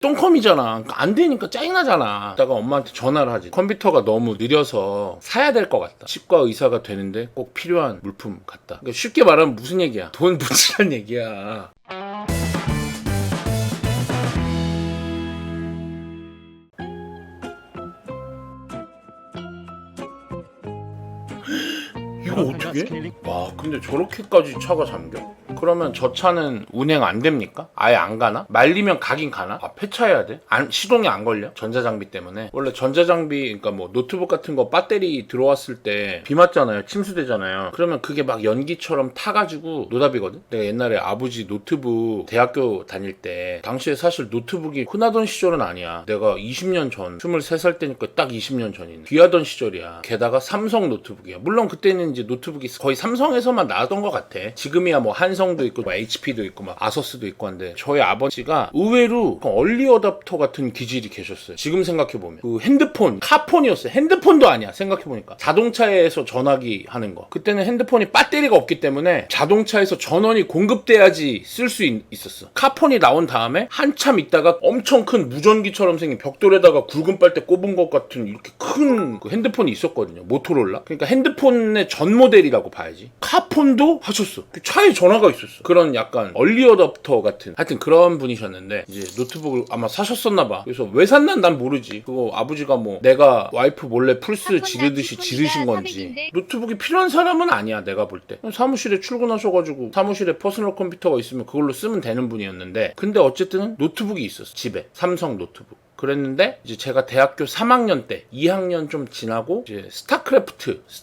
똥컴이잖아. 그러니까 안 되니까 짜증나잖아. 이따가 엄마한테 전화를 하지. 컴퓨터가 너무 느려서 사야 될 것 같다. 치과 의사가 되는데 꼭 필요한 물품 같다. 그러니까 쉽게 말하면 무슨 얘기야? 돈 붙이란 얘기야. 이거 어떻게? 와, 근데 저렇게까지 차가 잠겨? 그러면 저 차는 운행 안 됩니까? 아예 안 가나? 말리면 가긴 가나? 아, 폐차해야 돼? 시동이 안 걸려? 전자장비 때문에. 원래 전자장비, 그러니까 뭐 노트북 같은 거 배터리 들어왔을 때 비 맞잖아요. 침수되잖아요. 그러면 그게 막 연기처럼 타가지고 노답이거든? 내가 옛날에 아버지 노트북 대학교 다닐 때 당시에 사실 노트북이 흔하던 시절은 아니야. 내가 20년 전, 23살 때니까 딱 20년 전이네. 귀하던 시절이야. 게다가 삼성 노트북이야. 물론 그때는 이제 노트북이 거의 삼성에서만 나왔던 것 같아. 지금이야 뭐 한성도 있고 뭐 HP도 있고 막 아서스도 있고 한데 저희 아버지가 의외로 얼리 어답터 같은 기질이 계셨어요. 지금 생각해보면 그 핸드폰, 카폰이었어요. 핸드폰도 아니야. 생각해보니까 자동차에서 전화기 하는 거. 그때는 핸드폰이 배터리가 없기 때문에 자동차에서 전원이 공급돼야지 쓸 수 있었어. 카폰이 나온 다음에 한참 있다가 엄청 큰 무전기처럼 생긴 벽돌에다가 굵은 빨대 꼽은 것 같은 이렇게 큰 그 핸드폰이 있었거든요. 모토로라. 그러니까 핸드폰의 전 모델이라고 봐야지. 카폰도 하셨어. 차에 전화가 있었어. 그런 약간 얼리 어답터 같은 하여튼 그런 분이셨는데 이제 노트북을 아마 사셨었나봐. 그래서 왜 샀난 난 모르지. 그거 아버지가 뭐 내가 와이프 몰래 플스 지르듯이 지르신 건지. 노트북이 필요한 사람은 아니야. 내가 볼 때. 사무실에 출근하셔가지고 사무실에 퍼스널 컴퓨터가 있으면 그걸로 쓰면 되는 분이었는데 근데 어쨌든 노트북이 있었어. 집에. 삼성 노트북. 그랬는데 이제 제가 대학교 3학년 때 2학년 좀 지나고 이제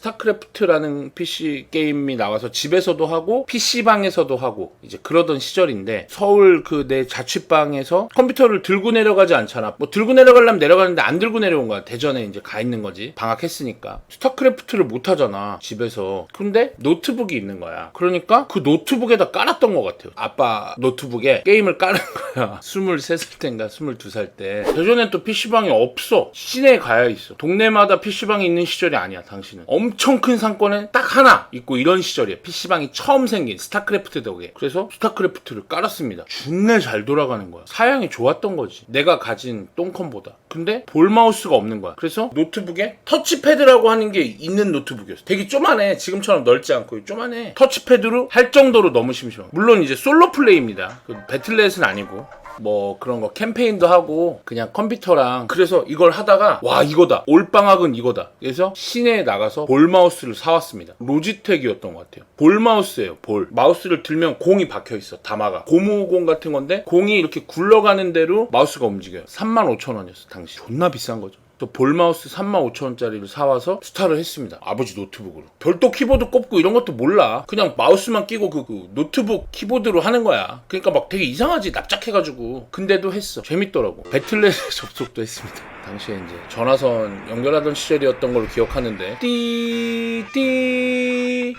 스타크래프트라는 PC 게임이 나와서 집에서도 하고 PC방에서도 하고 이제 그러던 시절인데 서울 그 내 자취방에서 컴퓨터를 들고 내려가지 않잖아. 뭐 들고 내려가려면 내려가는데 안 들고 내려온 거야. 대전에 이제 가 있는 거지. 방학했으니까. 스타크래프트를 못 하잖아. 집에서. 근데 노트북이 있는 거야. 그러니까 그 노트북에다 깔았던 것 같아요. 아빠 노트북에 게임을 깔은 거야. 23살 때인가 22살 때. 예전엔 또 PC방이 없어. 시내에 가야 있어. 동네마다 PC방이 있는 시절이 아니야, 당신은. 엄청 큰 상권에 딱 하나 있고 이런 시절이야. PC방이 처음 생긴 스타크래프트 덕에. 그래서 스타크래프트를 깔았습니다. 존나 잘 돌아가는 거야. 사양이 좋았던 거지. 내가 가진 똥컴보다. 근데 볼마우스가 없는 거야. 그래서 노트북에 터치패드라고 하는 게 있는 노트북이었어. 되게 쪼만해. 지금처럼 넓지 않고 쪼만해. 터치패드로 할 정도로 너무 심심해. 물론 이제 솔로 플레이입니다. 배틀넷은 아니고. 뭐 그런 거 캠페인도 하고 그냥 컴퓨터랑 그래서 이걸 하다가 와 이거다 올방학은 이거다 그래서 시내에 나가서 볼 마우스를 사왔습니다. 로지텍이었던 것 같아요. 볼 마우스예요. 볼 마우스를 들면 공이 박혀있어. 다마가 고무공 같은 건데 공이 이렇게 굴러가는 대로 마우스가 움직여요. 35,000원이었어 당시. 존나 비싼 거죠. 또 볼마우스 35,000원짜리를 사와서 스타를 했습니다. 아버지 노트북으로. 별도 키보드 꼽고 이런 것도 몰라. 그냥 마우스만 끼고 그 노트북 키보드로 하는 거야. 그러니까 막 되게 이상하지. 납작해가지고. 근데도 했어. 재밌더라고. 배틀넷에 접속도 했습니다. 당시에 이제 전화선 연결하던 시절이었던 걸로 기억하는데 띠리리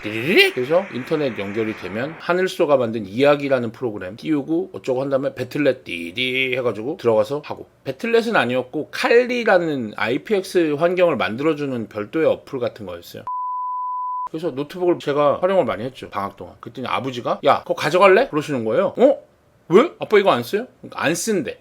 그래서 인터넷 연결이 되면 하늘소가 만든 이야기라는 프로그램 띄우고 어쩌고 한 다음에 배틀넷 띠디 해가지고 들어가서 하고 배틀넷은 아니었고 칼리라는 IPX 환경을 만들어주는 별도의 어플 같은 거였어요. 그래서 노트북을 제가 활용을 많이 했죠. 방학 동안. 그랬더니 아버지가 야 그거 가져갈래? 그러시는 거예요. 어? 왜? 아빠 이거 안 써요? 그러니까 안 쓴대.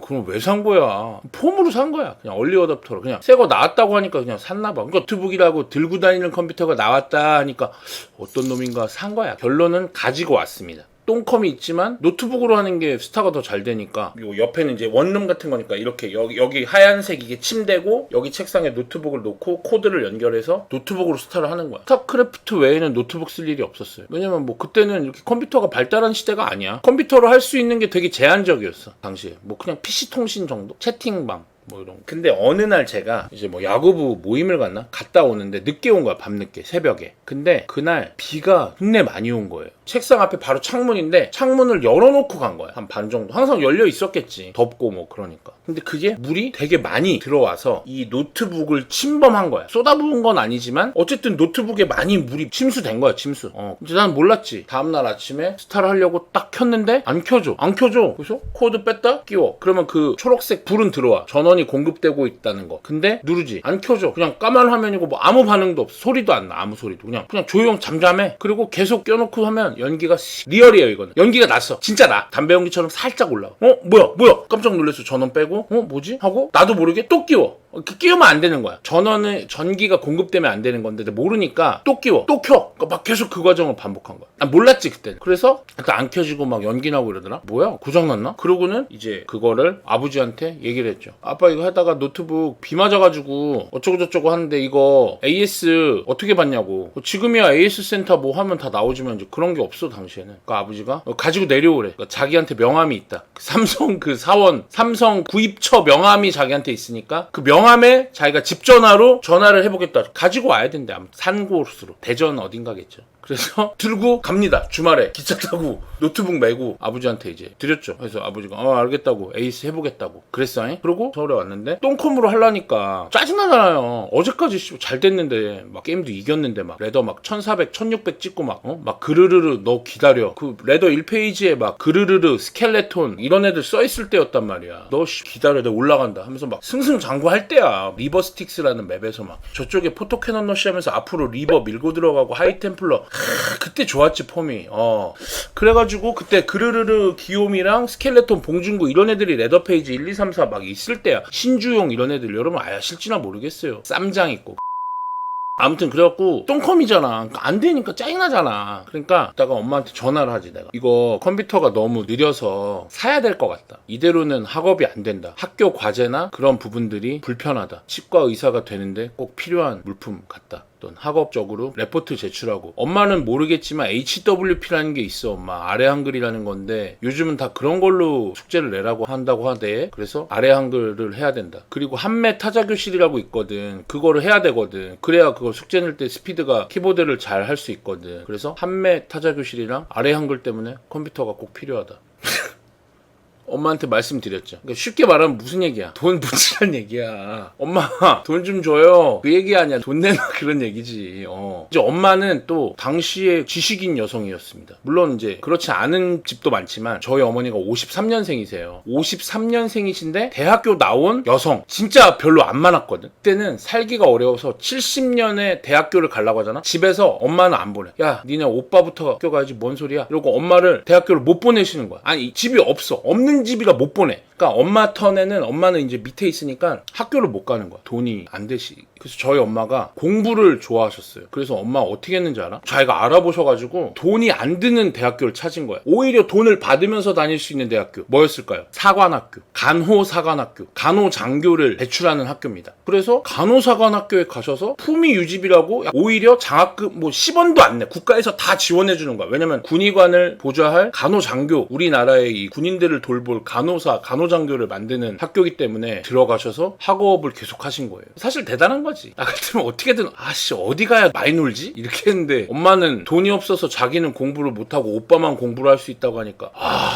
그럼 왜 산 거야? 폼으로 산 거야. 그냥 얼리 어답터로. 그냥 새 거 나왔다고 하니까 그냥 샀나 봐. 그러니까 노트북이라고 들고 다니는 컴퓨터가 나왔다 하니까 어떤 놈인가 산 거야. 결론은 가지고 왔습니다. 똥컴이 있지만 노트북으로 하는 게 스타가 더 잘 되니까 요 옆에는 이제 원룸 같은 거니까 이렇게 여기 하얀색 이게 침대고 여기 책상에 노트북을 놓고 코드를 연결해서 노트북으로 스타를 하는 거야. 스타크래프트 외에는 노트북 쓸 일이 없었어요. 왜냐면 뭐 그때는 이렇게 컴퓨터가 발달한 시대가 아니야. 컴퓨터로 할 수 있는 게 되게 제한적이었어 당시에. 뭐 그냥 PC 통신 정도? 채팅방 뭐 이런 거. 근데 어느 날 제가 이제 뭐 야구부 모임을 갔다 오는데 늦게 온 거야. 밤늦게 새벽에. 근데 그날 비가 흉내 많이 온 거예요. 책상 앞에 바로 창문인데 창문을 열어놓고 간 거야. 한 반 정도. 항상 열려 있었겠지. 덥고 뭐 그러니까. 근데 그게 물이 되게 많이 들어와서 이 노트북을 침범한 거야. 쏟아부은 건 아니지만 어쨌든 노트북에 많이 물이 침수된 거야. 침수. 근데 난 몰랐지. 다음날 아침에 스타를 하려고 딱 켰는데 안 켜져. 그래서 코드 뺐다 끼워. 그러면 그 초록색 불은 들어와. 전원이 전원이 공급되고 있다는 거. 근데 누르지 안 켜져. 그냥 까만 화면이고 뭐 아무 반응도 없어. 소리도 안 나. 아무 소리도. 그냥 조용 잠잠해. 그리고 계속 껴놓고 하면 연기가 리얼이에요. 이거는 연기가 났어. 진짜 나. 담배 연기처럼 살짝 올라와. 뭐야 깜짝 놀랐어. 전원 빼고 뭐지 하고 나도 모르게 또 끼워. 끼우면 안 되는 거야. 전원은 전기가 공급되면 안 되는 건데 모르니까 또 끼워 또 켜. 그러니까 막 계속 그 과정을 반복한 거야. 난 몰랐지 그때는. 그래서 안 켜지고 막 연기 나고 이러더라. 뭐야 고장났나? 그러고는 이제 그거를 아버지한테 얘기를 했죠. 아빠 이거 하다가 노트북 비 맞아가지고 어쩌고저쩌고 하는데 이거 AS 어떻게 받냐고. 지금이야 AS 센터 뭐 하면 다 나오지만 이제 그런 게 없어 당시에는. 그러니까 아버지가 가지고 내려오래. 그러니까 자기한테 명함이 있다. 삼성 그 사원 삼성 구입처 명함이 자기한테 있으니까 그 명함에 자기가 집 전화로 전화를 해보겠다. 가지고 와야 된대. 아무튼 산 곳으로 대전 어딘가겠죠. 그래서 들고 갑니다. 주말에 기차 타고 노트북 메고 아버지한테 이제 드렸죠. 그래서 아버지가 알겠다고 에이스 해보겠다고 그랬어. 그러고 서울에 왔는데 똥컴으로 하려니까 짜증나잖아요. 어제까지 잘 됐는데 막 게임도 이겼는데 막 레더 막 1400 1600 찍고 막 그르르르 너 기다려. 그 레더 1페이지에 막 그르르르 스켈레톤 이런 애들 써있을 때였단 말이야. 너 기다려 내가 올라간다 하면서 막 승승장구할 때야. 리버스틱스라는 맵에서 막 저쪽에 포토캐논 러시 하면서 앞으로 리버 밀고 들어가고 하이템플러 그때 좋았지 폼이. 그래가지고 그때 그르르르 기욤이랑 스켈레톤 봉준구 이런 애들이 레더 페이지 1, 2, 3, 4 막 있을 때야. 신주용 이런 애들 여러분 아실지나 모르겠어요. 쌈장 있고. 아무튼 그래갖고 똥컴이잖아. 그러니까 안 되니까 짜증나잖아. 그러니까 이따가 엄마한테 전화를 하지 내가. 이거 컴퓨터가 너무 느려서 사야 될 것 같다. 이대로는 학업이 안 된다. 학교 과제나 그런 부분들이 불편하다. 치과 의사가 되는데 꼭 필요한 물품 같다. 학업적으로 레포트 제출하고. 엄마는 모르겠지만 HWP라는 게 있어. 엄마 아래 한글이라는 건데 요즘은 다 그런 걸로 숙제를 내라고 한다고 하대. 그래서 아래 한글을 해야 된다. 그리고 한매 타자교실이라고 있거든. 그거를 해야 되거든. 그래야 그거 숙제 낼 때 스피드가 키보드를 잘 할 수 있거든. 그래서 한매 타자교실이랑 아래 한글 때문에 컴퓨터가 꼭 필요하다. 엄마한테 말씀드렸죠. 그러니까 쉽게 말하면 무슨 얘기야? 돈 붙이란 얘기야. 엄마 돈 좀 줘요. 그 얘기 아니야. 돈 내놔 그런 얘기지. 이제 엄마는 또 당시에 지식인 여성이었습니다. 물론 이제 그렇지 않은 집도 많지만 저희 어머니가 53년생이세요. 53년생이신데 대학교 나온 여성. 진짜 별로 안 많았거든. 그때는 살기가 어려워서 70년에 대학교를 가려고 하잖아. 집에서 엄마는 안 보내. 야 니네 오빠부터 학교 가야지 뭔 소리야. 이러고 엄마를 대학교를 못 보내시는 거야. 아니 집이 없어. 없는 집이라 못 보내. 그러니까 엄마 턴에는 엄마는 이제 밑에 있으니까 학교를 못 가는 거야. 돈이 안 되시. 그래서 저희 엄마가 공부를 좋아하셨어요. 그래서 엄마 어떻게 했는지 알아? 자기가 알아보셔가지고 돈이 안 드는 대학교를 찾은 거야. 오히려 돈을 받으면서 다닐 수 있는 대학교 뭐였을까요? 사관학교, 간호사관학교, 간호장교를 배출하는 학교입니다. 그래서 간호사관학교에 가셔서 품위 유지비라고 오히려 장학금 뭐 10원도 안 내. 국가에서 다 지원해 주는 거야. 왜냐면 군의관을 보좌할 간호장교, 우리나라의 이 군인들을 돌볼 간호사, 간호장교를 만드는 학교이기 때문에 들어가셔서 학업을 계속 하신 거예요. 사실 대단한 거지. 나 같으면 어떻게든 아씨 어디 가야 많이 놀지? 이렇게 했는데 엄마는 돈이 없어서 자기는 공부를 못하고 오빠만 공부를 할 수 있다고 하니까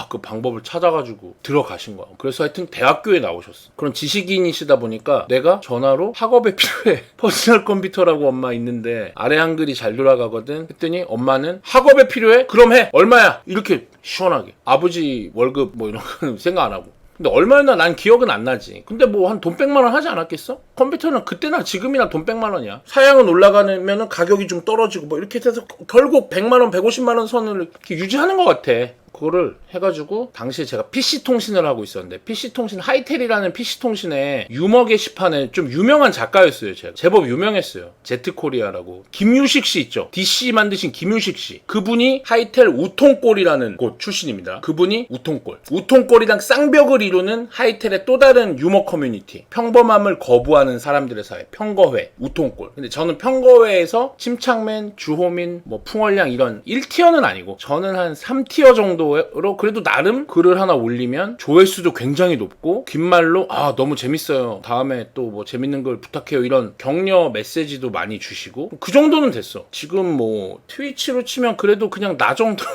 그 방법을 찾아가지고 들어가신 거야. 그래서 하여튼 대학교에 나오셨어. 그런 지식인이시다 보니까 내가 전화로 학업에 필요해. 퍼스널 컴퓨터라고 엄마 있는데 아래 한글이 잘 돌아가거든. 했더니 엄마는 학업에 필요해? 그럼 해. 얼마야? 이렇게 시원하게. 아버지 월급 뭐 이런 거 생각 안 하고. 근데 얼마였나 난 기억은 안 나지. 근데 뭐 한 돈 100만 원 하지 않았겠어? 컴퓨터는 그때나 지금이나 돈 100만 원이야. 사양은 올라가면 가격이 좀 떨어지고 뭐 이렇게 해서 결국 100만 원, 150만 원 선을 이렇게 유지하는 것 같아. 그거를 해가지고 당시에 제가 PC통신을 하고 있었는데 PC통신 하이텔이라는 PC통신에 유머 게시판에 좀 유명한 작가였어요. 제가 제법 유명했어요. 제트코리아라고. 김유식 씨 있죠. DC 만드신 김유식 씨. 그분이 하이텔 우통골이라는 곳 출신입니다. 그분이 우통골. 우통골이랑 쌍벽을 이루는 하이텔의 또 다른 유머 커뮤니티. 평범함을 거부하는 사람들의 사회. 평거회. 우통골. 근데 저는 평거회에서 침착맨, 주호민, 뭐 풍월량 이런 1티어는 아니고 저는 한 3티어 정도 로 그래도 나름 글을 하나 올리면 조회수도 굉장히 높고 귓말로 너무 재밌어요. 다음에 또 뭐 재밌는 걸 부탁해요. 이런 격려 메시지도 많이 주시고 그 정도는 됐어. 지금 뭐 트위치로 치면 그래도 그냥 나 정도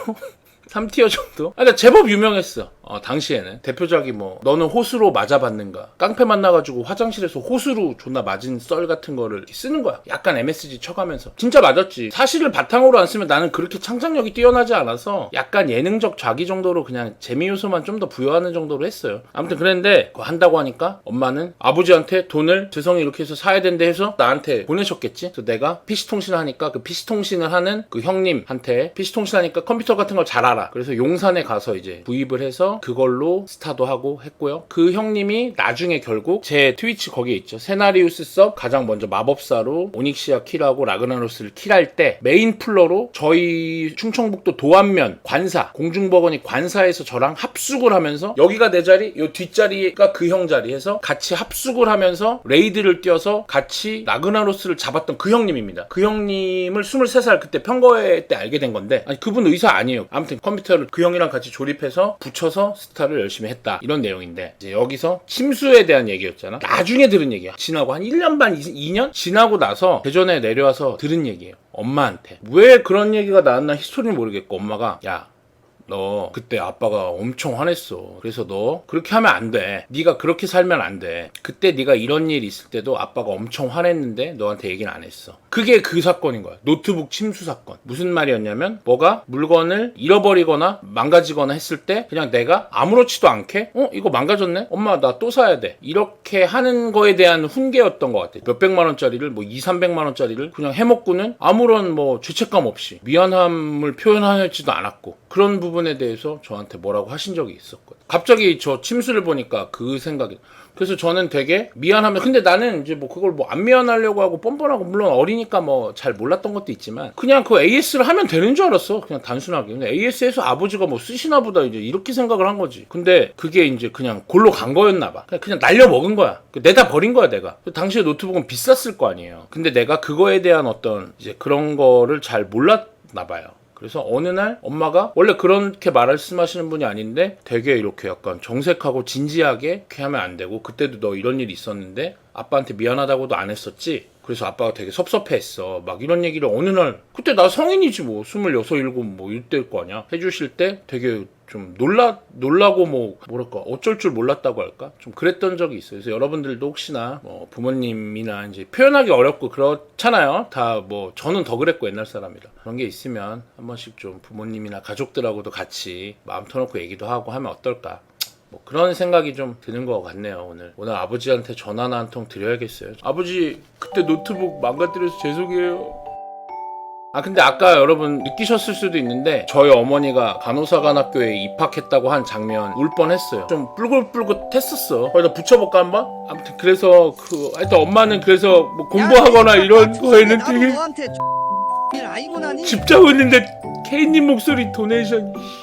3티어 정도? 그러니까 제법 유명했어. 당시에는 대표작이 뭐 너는 호수로 맞아봤는가, 깡패 만나가지고 화장실에서 호수로 존나 맞은 썰 같은 거를 쓰는 거야. 약간 MSG 쳐가면서. 진짜 맞았지. 사실을 바탕으로 안 쓰면 나는 그렇게 창작력이 뛰어나지 않아서 약간 예능적 자기 정도로 그냥 재미 요소만 좀 더 부여하는 정도로 했어요. 아무튼 그랬는데 그거 한다고 하니까 엄마는 아버지한테 돈을 재성이 이렇게 해서 사야 된대 해서 나한테 보내셨겠지. 그래서 내가 PC통신 하니까 그 PC통신을 하는 그 형님한테 PC통신 하니까 컴퓨터 같은 걸 잘 알아. 그래서 용산에 가서 이제 구입을 해서 그걸로 스타도 하고 했고요. 그 형님이 나중에 결국 제 트위치 거기에 있죠. 세나리우스 섭 가장 먼저 마법사로 오닉시아 킬하고 라그나로스를 킬할 때 메인 플러로 저희 충청북도 도안면 관사 공중버거니 관사에서 저랑 합숙을 하면서 여기가 내 자리, 요 뒷자리가 그 형 자리 해서 같이 합숙을 하면서 레이드를 뛰어서 같이 라그나로스를 잡았던 그 형님입니다. 그 형님을 23살 그때 편거회 때 알게 된 건데 아니 그분 의사 아니에요. 아무튼 컴퓨터를 그 형이랑 같이 조립해서 붙여서 스타를 열심히 했다. 이런 내용인데 이제 여기서 침수에 대한 얘기였잖아. 나중에 들은 얘기야. 지나고 한 1년 반, 2년? 지나고 나서 대전에 내려와서 들은 얘기예요. 엄마한테. 왜 그런 얘기가 나왔나 히스토리는 모르겠고 엄마가 야 너 그때 아빠가 엄청 화냈어. 그래서 너 그렇게 하면 안 돼. 네가 그렇게 살면 안 돼. 그때 네가 이런 일 있을 때도 아빠가 엄청 화냈는데 너한테 얘기는 안 했어. 그게 그 사건인 거야. 노트북 침수 사건. 무슨 말이었냐면 뭐가 물건을 잃어버리거나 망가지거나 했을 때 그냥 내가 아무렇지도 않게 이거 망가졌네? 엄마 나 또 사야 돼. 이렇게 하는 거에 대한 훈계였던 것 같아. 몇백만 원짜리를 뭐 200~300만 원짜리를 그냥 해먹고는 아무런 뭐 죄책감 없이 미안함을 표현하지도 않았고 그런 부분에 대해서 저한테 뭐라고 하신 적이 있었거든요. 갑자기 저 침수를 보니까 그 생각이. 그래서 저는 되게 미안하면 근데 나는 이제 뭐 그걸 뭐 안 미안하려고 하고 뻔뻔하고 물론 어리니까 뭐 잘 몰랐던 것도 있지만 그냥 그 AS를 하면 되는 줄 알았어. 그냥 단순하게. 근데 AS에서 아버지가 뭐 쓰시나 보다 이제 이렇게 생각을 한 거지. 근데 그게 이제 그냥 골로 간 거였나 봐. 그냥 날려 먹은 거야. 내다 버린 거야 내가. 당시에 노트북은 비쌌을 거 아니에요. 근데 내가 그거에 대한 어떤 이제 그런 거를 잘 몰랐나 봐요. 그래서 어느 날 엄마가 원래 그렇게 말씀하시는 분이 아닌데 되게 이렇게 약간 정색하고 진지하게 이렇게 하면 안 되고 그때도 너 이런 일이 있었는데 아빠한테 미안하다고도 안 했었지? 그래서 아빠가 되게 섭섭해했어. 막 이런 얘기를 어느 날 그때 나 성인이지 뭐 26, 7 뭐 이때일 거 아니야. 해주실 때 되게 좀 놀라고 뭐 뭐랄까 어쩔 줄 몰랐다고 할까 좀 그랬던 적이 있어요. 그래서 여러분들도 혹시나 뭐 부모님이나 이제 표현하기 어렵고 그렇잖아요. 다 뭐 저는 더 그랬고 옛날 사람이라 그런 게 있으면 한 번씩 좀 부모님이나 가족들하고도 같이 마음 터놓고 얘기도 하고 하면 어떨까. 뭐 그런 생각이 좀 드는 것 같네요. 오늘 아버지한테 전화나 한 통 드려야겠어요. 아버지 그때 노트북 망가뜨려서 죄송해요. 근데 아까 여러분 느끼셨을 수도 있는데 저희 어머니가 간호사관학교에 입학했다고 한 장면 울 뻔했어요. 좀 뿔긋뿔긋했었어. 거기다 붙여볼까 한번? 아무튼 그래서 하여튼 엄마는 그래서 뭐 공부하거나 이런 거에는 되게 집착했는데 케이님 목소리 도네이션이